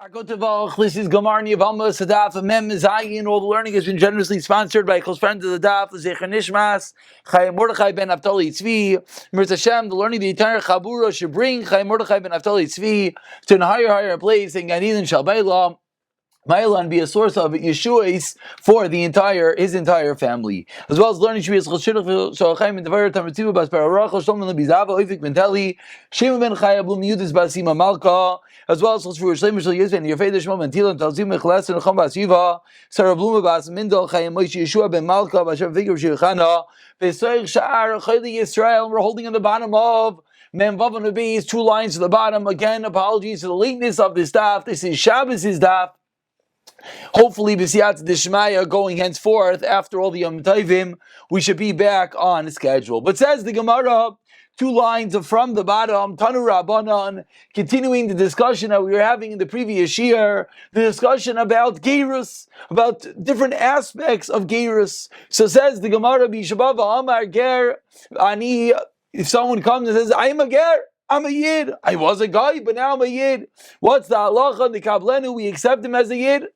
This is Gamar Yevamos, Daf Mem Zayin. All the learning has been generously sponsored by close friends of the Daf, Zecher Nishmas, Chaim Mordechai ben Naftali Tzvi, Mirza Hashem. The learning the entire Chabura should bring Chaim Mordechai ben Naftali Tzvi to a higher place in Gan Eden Shal Beilam. Ma'ila, and be a source of Yeshua's for his entire family, as well as learning Shvias Chashidach Shalchaim and Devar Tamatziva Bas Pararachel Shlomo Lebizava Oivik Benteli Shema Ben Chaya Blum Yudis Basima Malka, as well as Chashvu Shleim Shal Yizven Yefei Shmo Mentila and Talzim Mechles and Chom Bas Yiva Sarah Bluma Bas Mindel Chayim Moshe Yeshua Ben Malka Bashem Figure Shirchana V'Soich Sha'ar Chayli Yisrael. We're holding on the bottom of Mem Vav and Beis, 2 lines to the bottom. Again, apologies for the lateness of this daf. This is Shabbos' daf. Hopefully, b'siyat d'shmaya, going henceforth after all the Yom Tovim, we should be back on schedule. But says the Gemara, 2 lines from the bottom, Tanu Rabbanan, continuing the discussion that we were having in the previous year, the discussion about Geirus, about different aspects of Geirus. So says the Gemara, B'Shabava Amar Ger Ani. If someone comes and says, I am a Ger, I'm a Yid. I was a guy, but now I'm a Yid. What's the halacha? The Kablenu, we accept him as a Yid.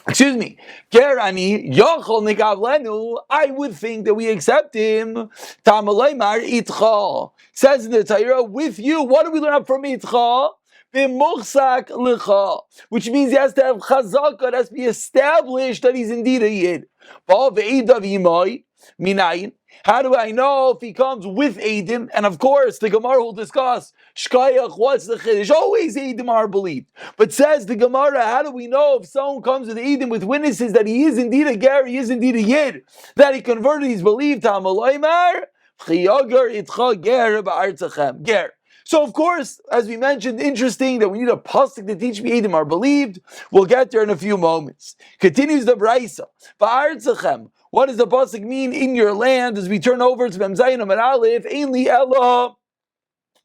Excuse me, Gerani Yochol Nikavlenu. I would think that we accept him. Tamaleimar Itcha says in the Torah, with you. What do we learn from Itcha? B'muchsak Licha, which means he has to have chazaka. It has to be established that he's indeed a Yid. How do I know if he comes with Eidim? And of course, the Gemara will discuss Shkayach, what's the Chiddush? Always Eidim are believed. But says the Gemara, how do we know if someone comes with Eidim, with witnesses that he is indeed a Ger, he is indeed a Yid, that he converted, he's believed? Ger. So of course, as we mentioned, interesting that we need a pasuk to teach me Eidim are believed. We'll get there in a few moments. Continues the Braisa. What does the pasuk mean in your land? As we turn over to Mem Zayin Amar Aleph, Einli Ella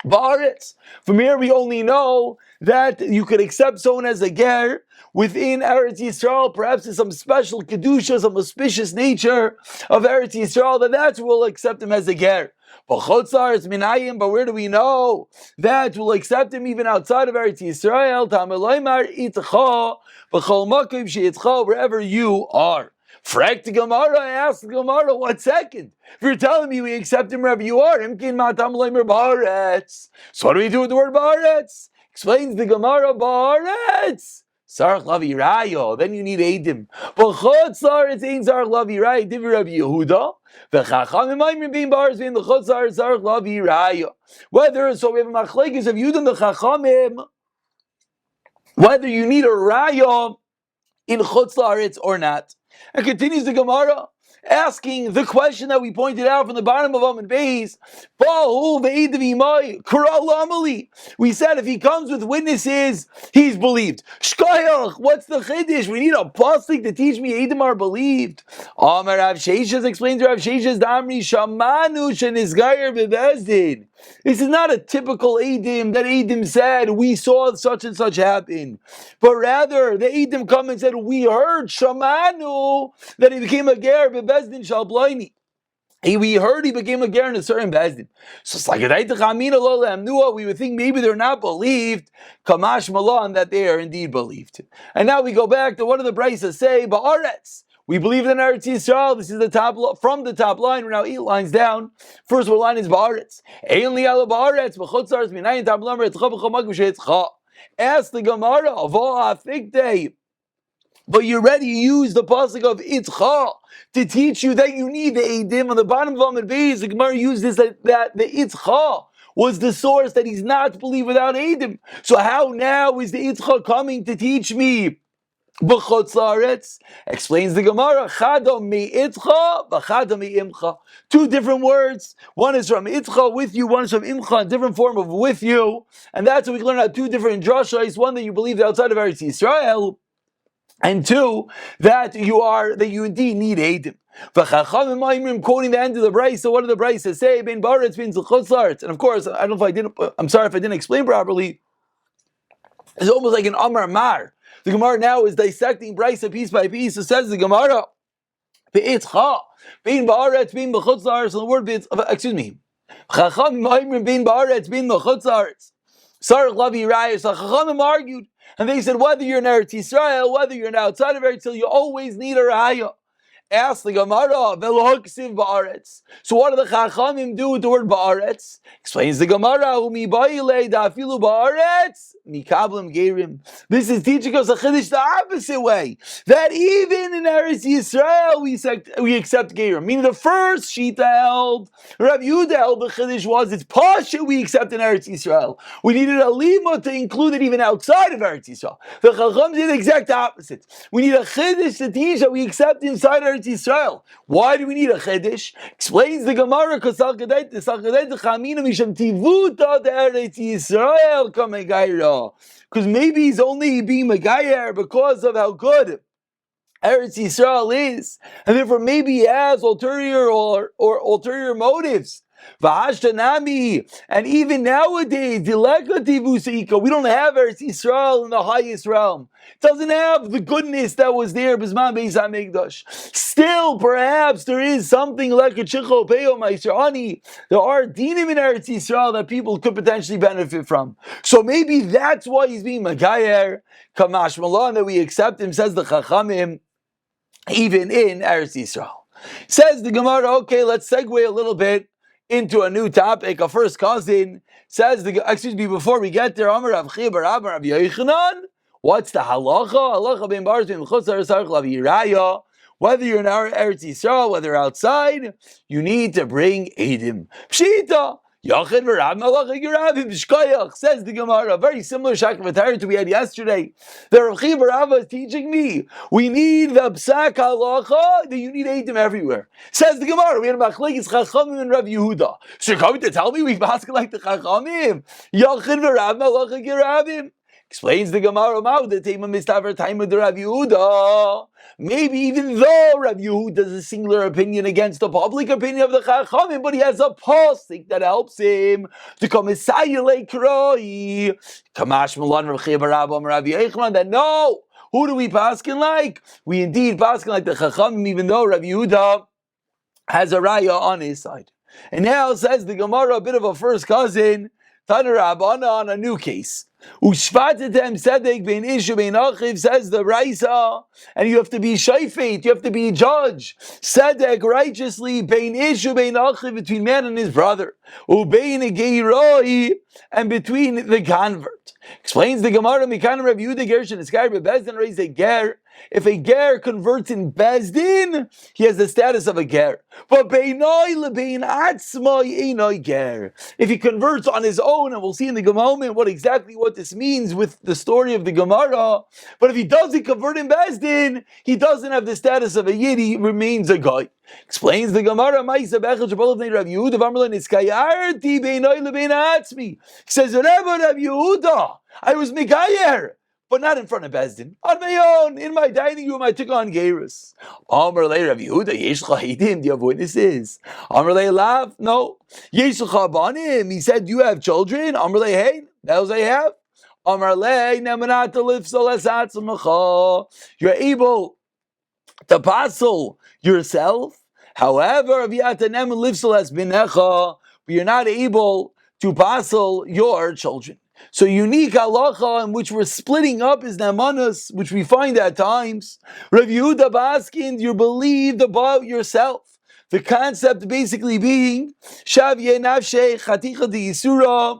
Ba'aretz. From here we only know that you could accept someone as a ger within Eretz Yisrael, perhaps in some special kedusha, some auspicious nature of Eretz Yisrael, that's we'll accept him as a ger. But Chotzar is Minayim, but where do we know that we'll accept him even outside of Eretz Yisrael? Tamelaymar Itcha, B'chol Makim She'itcha, wherever you are. Frag to Gemara, I ask Gemara, 1 second. If you're telling me we accept him wherever you are, Imkin Matam Leimer Ba'aretz. So what do we do with the word Ba'aretz? Explains the Gemara, Ba'aretz. Sarach Lavi Rayo, then you need Eidim. But Chotzar, it's Ein Sarach Lavi Rayo, Divi Rabbi Yehuda. V'chachamim Aimrim being Ba'aretz, being the Chotzar, Sarach Lavi Rayo. Whether, so we have a machlekes of Yehuda and the Chachamim, whether you need a Rayo in Chotzar or not. And continues the Gemara, asking the question that we pointed out from the bottom of Amud Beis. We said if he comes with witnesses, he's believed. Shkoyach, what's the chiddush? We need a pasuk to teach me Eidim are believed. Amar Rav Sheshes explains to Rav Sheshes, Damri Shamanu Shenizgayer Bebezdin. This is not a typical Eidim that Eidim said, we saw such and such happen. But rather, the Eidim come and said, we heard Shamanu that he became a ger bebezdin shal bloini. We heard he became a ger in a certain bezdin. So it's like we would think maybe they're not believed. Kamash malan, that they are indeed believed. And now we go back to what do the Braisa say? Ba'aretz. We believe in Eretz Yisrael. This is the top from the top line. We're now 8 lines down. First line is Ba'aretz. Ein li ala Ba'aretz b'chotzar es minayin tam lamer etzcha b'chol makom she'etzcha. Ask the Gemara of all afikdei. But you already used the pasuk of Itcha to teach you that you need the Eidim. On the bottom of Amud Beis, the Gemara used this that the Itcha was the source that he's not believed without Eidim. So how now is the Itcha coming to teach me B'chotzaretz? Explains the Gemara, Chado mi Itcha, B'chado mi Imcha. 2 different words. One is from Itcha, with you. One is from Imcha, a different form of with you. And that's what we learn out 2 different drashos. One that you believe outside of Eretz Yisrael, and 2, that you indeed need Eidim. Quoting the end of the Braisa, so what did the Braisa say? Ben Baretz means L'chotzaretz. And of course, I'm sorry if I didn't explain properly. It's almost like an Amar Mar. The Gemara now is dissecting Braisa piece by piece. So says the Gemara, Be'itcha, Ben Baretz, Ben L'chotzaretz, and the word Chachamim Aimrim Ben Baretz, Ben L'chotzaretz. Sarach Lavi Raya. So Chachamim argued, And they said, whether you're in Eretz Yisrael, whether you're outside of Eretz Yisrael, you always need a raya. Ask the Gemara, Velohaksiv ba'aretz. So what do the Chachamim do with the word ba'aretz? Explains the Gemara, Umi ba'ilei da'afilu ba'aretz, mikablim gerim. This is teaching us a chiddush the opposite way. That even in Eretz Yisrael, we accept gerim. Meaning the first Shita held, Rav Yehuda held, the chiddush was, it's pasha we accept in Eretz Yisrael. We needed a lima to include it even outside of Eretz Yisrael. The Chacham did the exact opposite. We need a chiddush to teach that we accept inside Eretz Yisrael. Why do we need a chiddush? Explains the Gemara, because maybe he's only being Megayer because of how good Eretz Yisrael is, and therefore maybe he has ulterior or ulterior motives. And even nowadays, we don't have Eretz Yisrael in the highest realm. It doesn't have the goodness that was there Bisman Beis HaMikdash. Still, perhaps there is something like a Chicho Peo Ma'israni. There are dinim in Eretz Yisrael that people could potentially benefit from. So maybe that's why he's being Magayer, Kamash Malan, that we accept him, says the Chachamim, even in Eretz Yisrael. Says the Gemara, okay, let's segue a little bit into a new topic. A first cousin says, before we get there, Amar Rav Chia bar Abba Rav Yochanan, what's the halacha? Halacha ben Baris ben Chutzar Sarach Lav Yiraya. Whether you're in Eretz Yisrael, whether outside, you need to bring Eidim. Pshita. Yachid v'Rav Malach Yerabim Shkoyach, says the Gemara, very similar shakavatayr to we had yesterday. The Rav Chia bar Abba is teaching me, we need the psak halacha, that you need Eidim everywhere. Says the Gemara, we had a machlekes Chachamim and Rav Yehuda. So you're coming to tell me we've asked like the Chachamim? Yachid v'Rav Malach Yerabim. Explains the Gemara, the Tema Mistaver Time of the Rav Yehuda. Maybe even though Rav Yehuda has a singular opinion against the public opinion of the Chachamim, but he has a pasuk that helps him to come Isayilei Kroi. Kamash Malan Rav Chia bar Abba Rav Yochanan, that no, who do we paskin like? We indeed paskin like the Chachamim, even though Rav Yehuda has a raya on his side. And now says the Gemara, a bit of a first cousin, Tanur Rabbana on a new case. Ushvatetem sedek bein ishu bein achiv, says the Raisa, and you have to be shayfet, you have to be a judge. Sedek righteously bein ishu bein achiv, between man and his brother. Ubein geiroi, and between the convert. Explains the Gemara, Mikan Rav Yehuda Gershon is Gai Bezdin raised a ger. If a ger converts in Bezdin, he has the status of a ger. But beinoi lebein atzmai einoi ger. If he converts on his own, and we'll see in the moment what this means with the story of the Gemara. But if he doesn't convert in Bezdin, he doesn't have the status of a yid, he remains a guy. Explains the Gemara, he says, whenever Rav Yehuda, I was Megayer, but not in front of Bezdin. On my own, in my dining room, I took on Geirus. Amar le Rav Yehuda, yesh l'cha hidim, do you have witnesses? Amar le lav, no. Yesh l'cha banim, he said, do you have children? Amar le hey, those I have. Amar le, nemanat lifsal esatzmacha. You're able to passel yourself. However, if yatanem lifsal es binecha, but you're not able to passel your children. So unique halacha in which we're splitting up is namanas, which we find at times. Rav Yehuda baskin, you believed about yourself. The concept basically being shavye nafshe chaticha de yisura,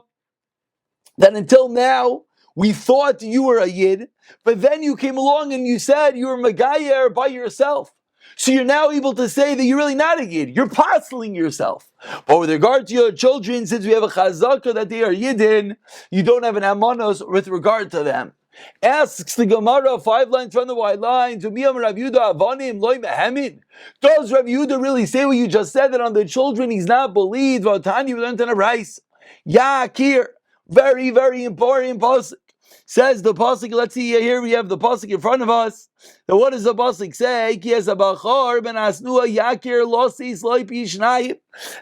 that until now we thought you were a yid, but then you came along and you said you were Megayer by yourself. So you're now able to say that you're really not a yid. You're parceling yourself. But with regard to your children, since we have a chazaka that they are yidin, you don't have an amanos with regard to them. Asks the Gemara, 5 lines from the white line, to me, Rav Yehuda avanim loy mehemin. Does Rav Yehuda really say what you just said, that on the children he's not believed? V'atani we learned in a rice. Yakir. Very, very important pasuk. Says the pasuk, let's see here, we have the pasuk in front of us. Now what does the pasuk say?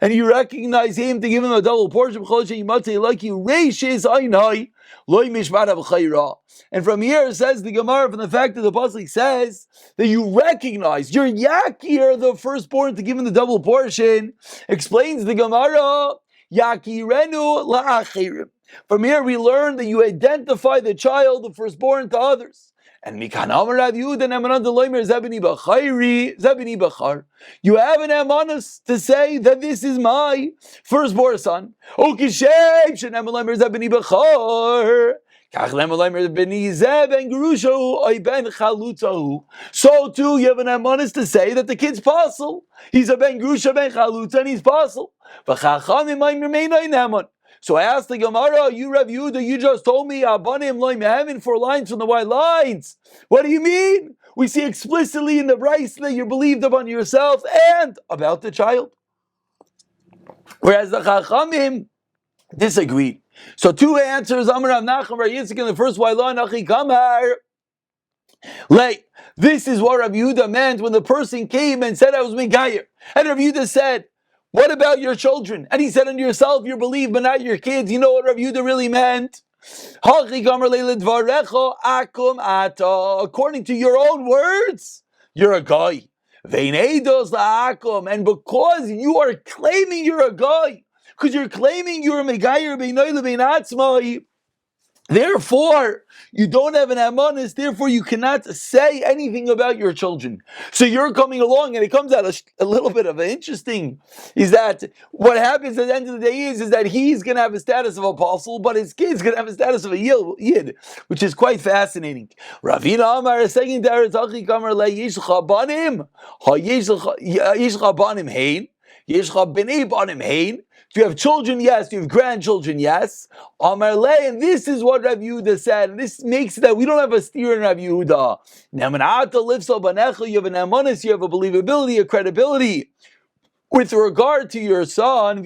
And you recognize him to give him a double portion. And from here it says the Gemara, from the fact that the pasuk says that you recognize, you're yakir, the firstborn, to give him the double portion, explains the Gemara, yakirenu la'achirim. From here we learn that you identify the child, the firstborn, to others. And you have an emanus to say that this is my firstborn son. So too, you have an emanus to say that the kid's pasul. He's a ben grusha ben chalutza and he's pasul. So I asked the Gemara, you Rav Yehuda, you just told me abanim loy mehemin 4 lines from the white lines. What do you mean? We see explicitly in the Bryce that you're believed upon yourself and about the child. Whereas the Chachamim disagreed. So 2 answers. Amar Rav Nachman Bar Yitzchak in the first white line. Achi Kamar. This is what Rav Yehuda meant when the person came and said I was Megayer. And Rav Yehuda said, what about your children? And he said unto yourself, you're believed, but not your kids. You know what Rav Yehuda really meant? According to your own words, you're a guy. And because you are claiming you're a guy, because you're claiming you're a Megayer, therefore, you don't have an amonis, therefore you cannot say anything about your children. So you're coming along, and it comes out a little bit of interesting, is that what happens at the end of the day is that he's going to have a status of apostle, but his kid's going to have a status of a yid, which is quite fascinating. Ravina Amar is saying there, Kamar le yishcha banim, ha yishcha banim hein, yishcha b'nei banim hein. Do you have children? Yes. Do you have grandchildren? Yes. And this is what Rav Yehuda said. And this makes it that we don't have a steer in Rav Yehuda. You have an emanus, you have a believability, a credibility with regard to your son.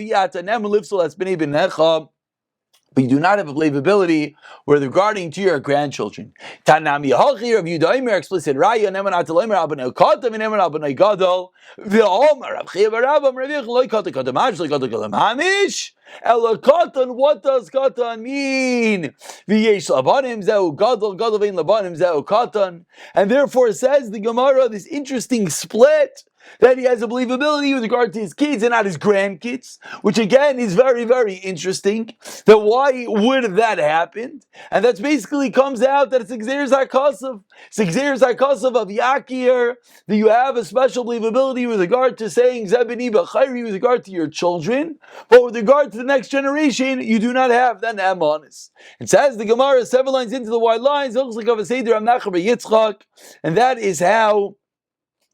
But you do not have a believability with regarding to your grandchildren. Tanami Hachi Rav Yehuda explicit Raya Neman Atalemer Abanay Katam and Neman Abanay Gadol V'Omer Rav Chiya Barabam Rav Yechon Loi Katan Katan Maj Loi Katan Katan Hamish Ela Katan. What does Katan mean? V'Yesh Labanim Zeu Gadol Gadol Vein Labanim Zeu Katan. And therefore says the Gemara this interesting split that he has a believability with regard to his kids and not his grandkids, which again is very, very interesting. That why would that happen? And that's basically comes out that it's Xer Zakasav. It's Xer Zakasav of Yakir, that you have a special believability with regard to saying Zebini B'chayri with regard to your children, but with regard to the next generation, you do not have that Amonis. It says the Gemara 7 lines into the wide lines, looks like of a Seder Amnachar Yitzchak, and that is how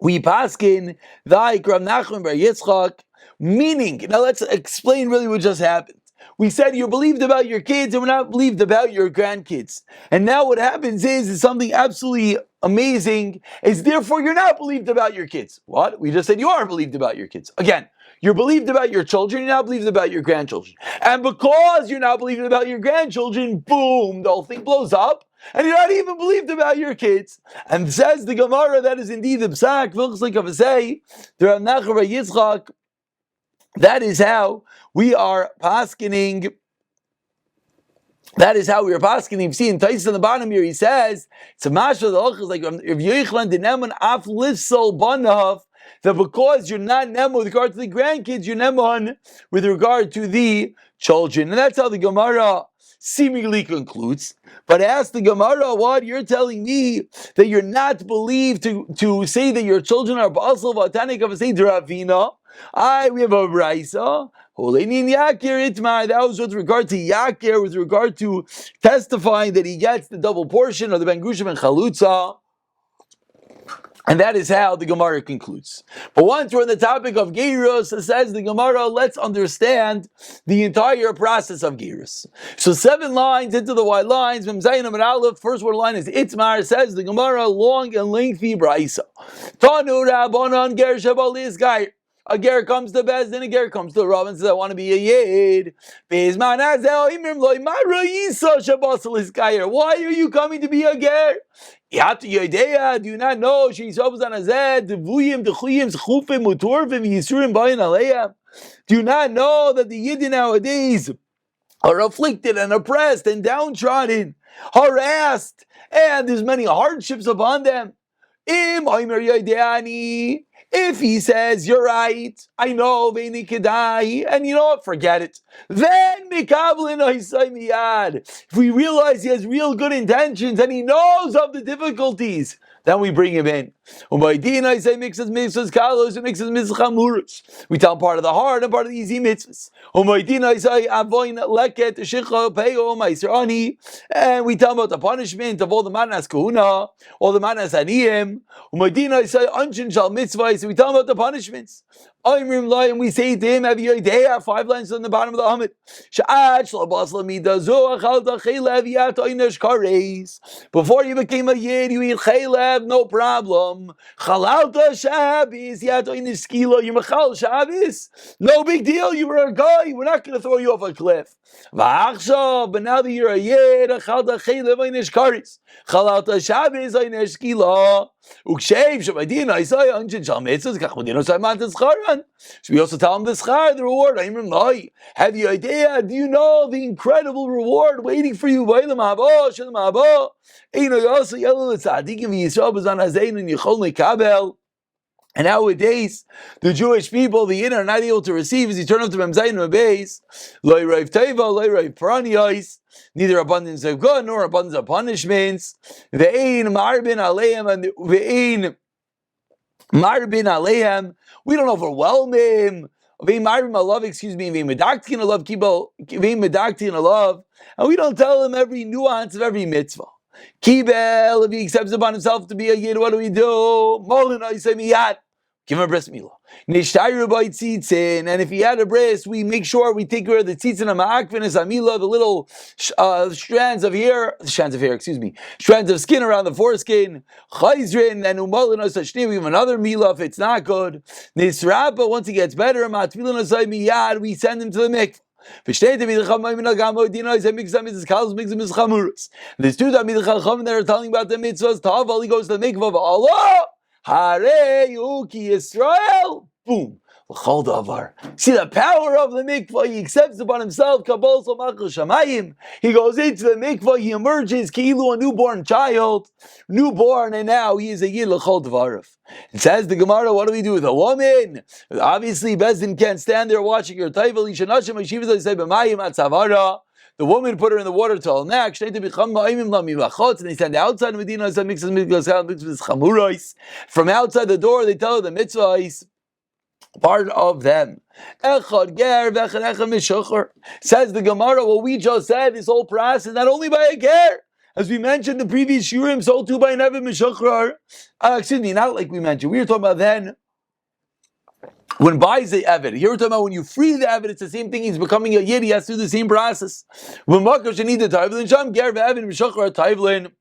we paskin thy Rav Nachman Bar Yitzchak, meaning, now let's explain really what just happened. We said you're believed about your kids and we're not believed about your grandkids. And now what happens is something absolutely amazing, is therefore you're not believed about your kids. What? We just said you are believed about your kids. Again, you're believed about your children, you're not believed about your grandchildren. And because you're not believed about your grandchildren, boom, the whole thing blows up. And you're not even believed about your kids. And says the Gemara, that is indeed the psak, looks like a say, the Rav Nachman Bar Yitzchak, that is how we are paskening. That is how we are paskening. You see in Tais on the bottom here, he says, it's a mashal, the halach is like, if Yoichlan dineman af lifsol banav, that because you're not nemo with regard to the grandkids, you're nemon with regard to the children. And that's how the Gemara seemingly concludes. But ask the Gemara, what? You're telling me that you're not believed to say that your children are Basel Vatanik of a Seder Ravina. We have a Braisa. That was with regard to Yakir, with regard to testifying that he gets the double portion of the Ben Grushim and Chalutza. And that is how the Gemara concludes. But once we're on the topic of Geirus, says the Gemara, let's understand the entire process of Geirus. So 7 lines into the white lines, Mem Zayin Amar Aleph, first word line is Itzmar, says the Gemara, long and lengthy Braisa. Tanu Rabbanan Ger Shabalis Geir. A ger comes to Bez, then a ger comes to Rav and says, I want to be a yid. Why are you coming to be a ger? Do you not know? Do you not know that the Yidden nowadays are afflicted and oppressed and downtrodden, harassed, and there's many hardships upon them? If he says, you're right, I know, and you know what, forget it. Then, if we realize he has real good intentions and he knows of the difficulties, then we bring him in. We tell him part of the hard and part of the easy mitzvahs. And we tell him about the punishment of all the matnas kahuna, all the matnas aniyim. So we tell him about the punishments. And we say to him, have you idea? 5 lines on the bottom of the Hamid. Before you became a yid, you eat chaylev, no problem. You're mechal Shabbos, no big deal. You were a guy. We're not going to throw you off a cliff. But now that you're a yid, so we also tell him the schar, the reward. Have you idea? Do you know the incredible reward waiting for you? And nowadays, the Jewish people, the inner, are not able to receive as you turn up to Memzayin and Beis, neither abundance of good nor abundance of punishments. Ve'ein marbin aleim and ve'ein marbin aleim. We don't overwhelm him. Ve'ein marbin alav, ve'ein medaktin alav kibel, ve'ein medaktin alav, and we don't tell him every nuance of every mitzvah. Kibel, if he accepts upon himself to be a yid, what do we do? Molin oisei miyad. Give him a bris milah. Nishtayru by tzitzin, and if he had a bris, we make sure we take care of the tzitzin and ma'akvin as amila, the little strands of skin around the foreskin. Chayzrin and umalin osashni. We give him another milah if it's not good. Nisrapa, once he gets better, matfilin osei miyad, we send him to the mikvah. There's two Talmidei Chachamim that are telling about the mitzvahs. Taval, he goes to the mikvah of Allah. Harei Uki Yisrael. Boom. See the power of the mikvah. He accepts upon himself. He goes into the mikvah. He emerges ki'ilu, a newborn child, and now he is a yid l'chol dvarav. It says the Gemara, what do we do with a woman? Obviously, Bezdin can't stand there watching her taival. The woman put her in the water till neck. And they stand outside of Medina. From outside the door, they tell her the mitzvah is part of them. Says the Gemara, what we just said, this whole process, not only by a ger, as we mentioned the previous shurim, so too by an Eved Meshachar. Not like we mentioned. We were talking about then when buys the Eved. Here we're talking about when you free the Eved, it's the same thing. He's becoming a yid. He has to do the same process. When Makar Shanid the Tayvlin, Sham Ger Eved Meshachar Tayvlin.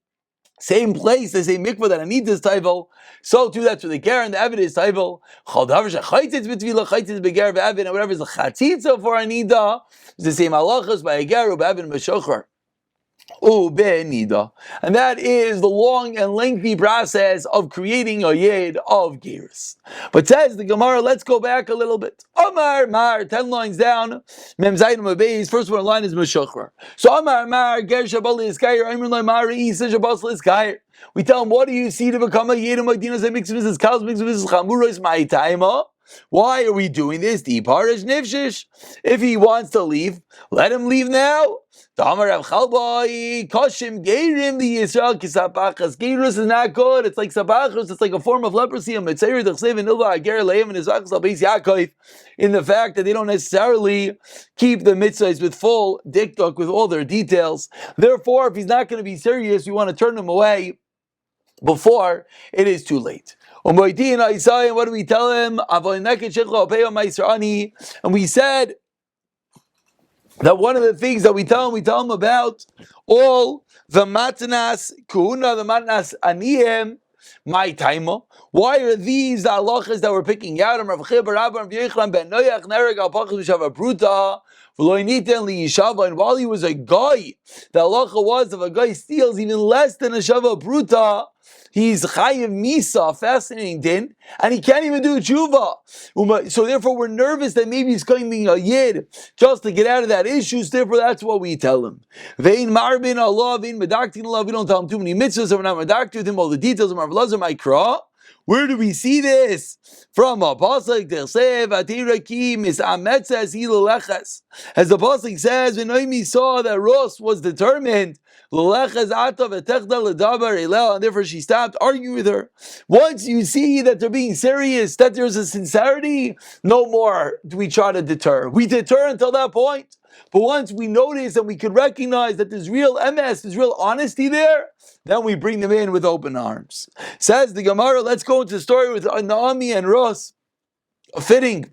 Same place, the same mikvah that I need this taival. So too, that's for the ger and the Eved is taival. Whatever is the chatzitza for anida, it's the same halachas by a ger of Eved and Meshachar. And that is the long and lengthy process of creating a yid of gears. But says the Gemara, let's go back a little bit. Omar Mar, 10 lines down. Mem Zayin Mabeis, first one line is Meshachar. So Omar Mar, Ger Shabal Iskayer, Omer Lai Mar, Isa Shabal Iskayer. We tell him, what do you see to become a yid of Medina? Say mix Mrs. Kals, mix Mrs. Chamuros, my taima. Why are we doing this? If he wants to leave, let him leave now. Koshim Geirim the Yisrael Kisapachas. Geirus is not good. It's like Sabachas, it's like a form of leprosy. In the fact that they don't necessarily keep the mitzvahs with full dikduk, with all their details. Therefore, if he's not going to be serious, we want to turn him away before it is too late. And what do we tell him? And we said that one of the things that we tell him about all the matnas kuna, the matnas aniyim, my taima. Why are these the halachas that we're picking out? And while he was a guy, the halacha was if a guy steals even less than a shava bruta, he's chayiv misa, fascinating din, and he can't even do tshuva. So therefore, we're nervous that maybe he's claiming a yid just to get out of that issue. So therefore, that's what we tell him. Vein marbin Allah, vein medaktin Allah. We don't tell him too many mitzvahs, so we're not medaktin with him all the details of Rav Lazar Ma'ikra. Where do we see this? From a pasuk as the pasuk says, when Naomi saw that Rus was determined, and therefore she stopped arguing with her. Once you see that they're being serious, that there's a sincerity, no more do we try to deter. We deter until that point. But once we notice and we can recognize that there's real MS, there's real honesty there, then we bring them in with open arms. Says the Gemara, let's go into the story with Naomi and Rus. Fitting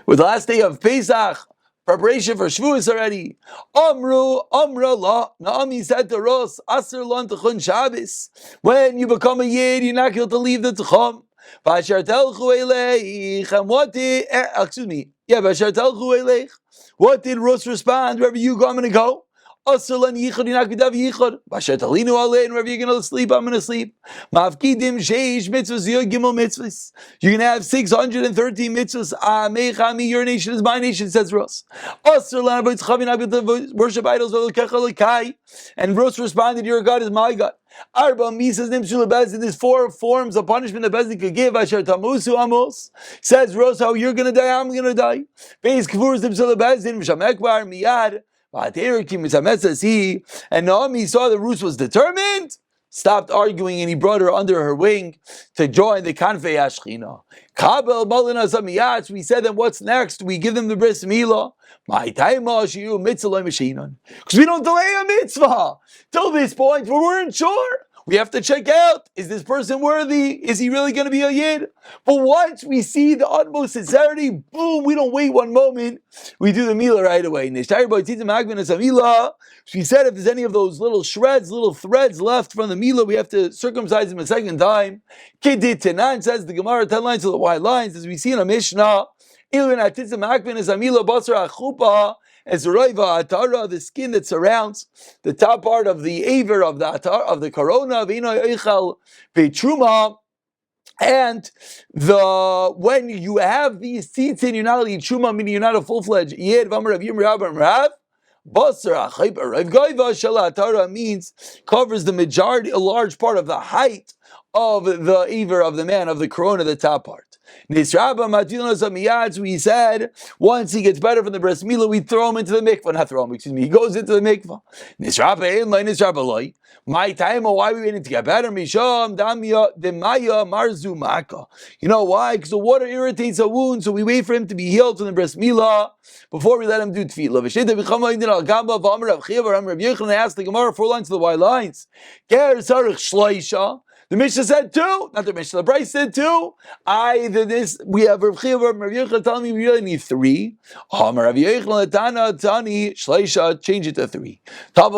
with the last day of Pesach, preparation for Shavuos already. Amra la. Naomi said to Rus, Asr lan tachon Shabbos. When you become a Yid, you're not going to leave the Tchum. Bashar telchu eleich. And what did, Bashar telchu eleich. What did Rus respond? Wherever you go, I'm going to go. Asr lan yichud, you're not going to have yichud. Bashar talinu alei, and wherever you're going to sleep, I'm going to sleep. Mafkidim sheish mitzvahs, gimel mitzvahs. You're going to have 613 mitzvahs. Mechami, your nation is my nation, says Rus. Asr lan abayt chavin, I'm going to worship idols. And Rus responded, your God is my God. Arba misas nimshul bezin. There's 4 forms of punishment that bezin could give. Asher tamusu amos. Says Rus, how you're going to die, I'm going to die. Beis kvuras nimshul bezin. Mishamekbar miyad. And Naomi saw that Ruth was determined, stopped arguing, and he brought her under her wing to join the Kanfei Ashchina. We said, then what's next? We give them the bris milah. Because we don't delay a mitzvah. Till this point, we weren't sure. We have to check out, is this person worthy? Is he really going to be a Yid? But once we see the utmost sincerity, boom, we don't wait one moment. We do the milah right away. She said if there's any of those little shreds, little threads left from the milah, we have to circumcise them a second time. Kedit Tenan says the Gemara 10 lines to the white lines, as we see in a Mishnah, as roiva atara, the skin that surrounds the top part of the aver of the atar, of the corona, and when you have these teats in, you're not only truma, meaning you're not a full-fledged yid. Means covers the majority, a large part of the height of the aver of the man, of the corona, the top part. We said once he gets better from the breast milah, we throw him into the mikvah. Not throw him, excuse me. He goes into the mikvah. My time, why we waiting to get better? You know why? Because the water irritates a wound, so we wait for him to be healed from the breast milah before we let him do tefillah. I asked the Gemara 4 lines to the white lines. The Mishnah said 2, not the Mishnah. The Bryce said 2. Either this, we have Rav Chiya and Rav Yochanan telling me we really need 3. Rav Yochanan Tani Shleisha, change it to 3. So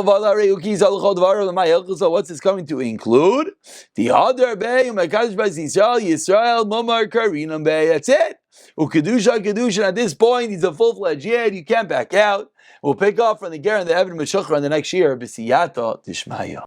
what's this coming to include? The other Bey, Umakadosh Bas Yisrael, Momar Karinam Bey. That's it. Kedusha. At this point, he's a full-fledged yid. You can't back out. We'll pick up from the Ger and the Evan Meshachar in the next year. B'siyata Tishmaya.